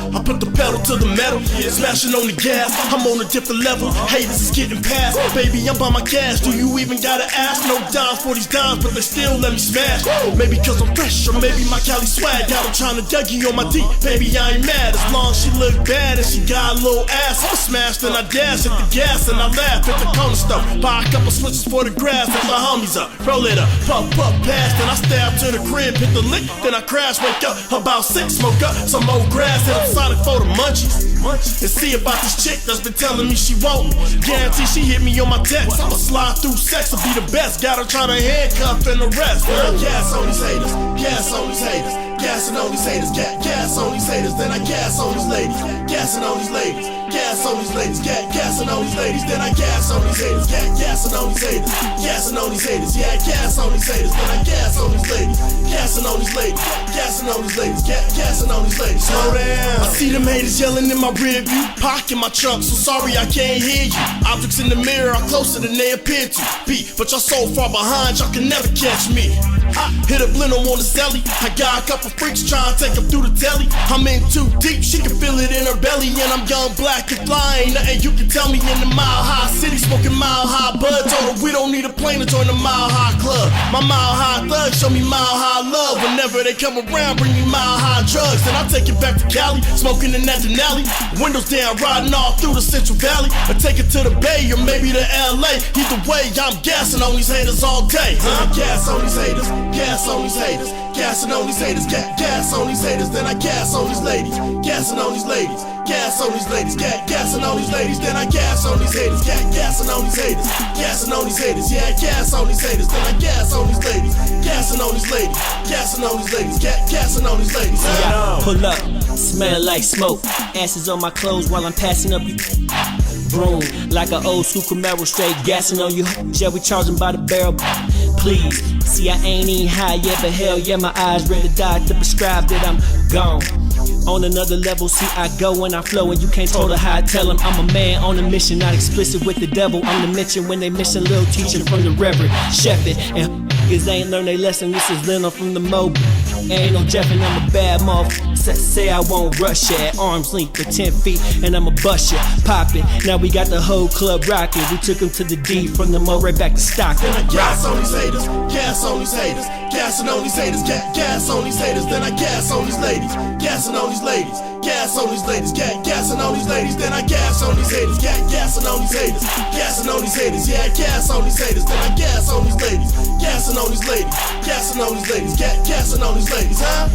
I put the pedal to the metal, smashing on the gas. I'm on a different level, haters is getting past. Baby, I'm by my cash, do you even gotta ask? No dimes for these dimes, but they still let me smash. Maybe cause I'm fresh, or maybe my Cali swag got them trying to Dougie on my D. Baby, I ain't mad, as long as she look bad and she got a little ass. I'm smashed and I dash at the gas and I laugh at the corner stuff. Buy a couple switches for the grass, and my homies up, roll it up, puff, past. Then I stab to the crib, hit the lick, then I crash, wake up, about 6, smoke up some old grass, and I'm Sonic for the munchies. And see about this chick that's been telling me she won't me. Guarantee she hit me on my text. I'ma slide through sex, I'll be the best. Got her trying to handcuff and arrest. Gas on these haters, gas on these haters, gassing on these haters, gas on these haters. Then I gas on these ladies, gassing on these ladies, gas on these ladies, gassing on these ladies. Then I gas on these haters, gassing on these haters, gassing on these haters. Yeah, gas on these haters. Then I gas on these ladies, gassing on these ladies, gassing on these ladies, gassing on these ladies. Slow down. I see them haters yelling in my rear view, pocket my trunk, so sorry I can't hear you. Objects in the mirror are closer than they appear to be, but y'all so far behind, y'all can never catch me. I hit a blend on the celly. I got a couple freaks trying to take them through the telly. I'm in too deep, she can feel it in her belly. And I'm young, black, and fly. Ain't nothing you can tell me in the Mile High City, smoking Mile High bud. Told her we don't need a plane to join the Mile High Club. My Mile High thugs show me Mile High love. Whenever they come around, bring me Mile High drugs. Then I take it back to Cali, smoking in that Denali. Windows down, riding all through the Central Valley. Or take it to the Bay or maybe to LA. Either way, I'm gassing on these haters all day. Gas on these haters, gas on these haters, gassing on these haters, gas on these haters. Then I gas on these ladies, gassing on these ladies, gas on these ladies, gassing on these ladies. Then I gas on these haters, gassing on these haters, gassing on these haters. Yeah, gas on these haters. Then I gas on these ladies, gassing on these ladies, gassing on these ladies, gassing on these ladies. Yeah, pull up, smell like smoke, ashes on my clothes while I'm passing up you. Broom, like an old school Camaro, straight gassing on you. Yeah, we charging by the barrel. Please, see I ain't even high yet, but hell yeah, my eyes ready to die to prescribe that I'm gone. On another level, see I go and I flow, and you can't told her how I tell them I'm a man on a mission, not explicit with the devil. I'm the mention when they missing little teaching from the Reverend Shepherd. And niggas ain't learned their lesson, this is Leno from the Mo. Ain't no Jeffin', I'm a bad motherfucker. Say I won't rush ya, at arm's length for 10 feet, and I'ma bust ya, poppin'. Now we got the whole club rockin'. We took them to the D, from the Mo right back to Stockton. Then I gas on these haters, gas on these haters, gassing on these haters, gas on these haters. Then I gas on these ladies, gassing on these ladies, gas on these ladies, gassing on these ladies. Then I gas on these haters, gassing on these haters, gassing on these haters. Yeah, gas on these haters. Then I gas on these ladies, gassing on these ladies, gassing on these ladies, gassing on these ladies, huh?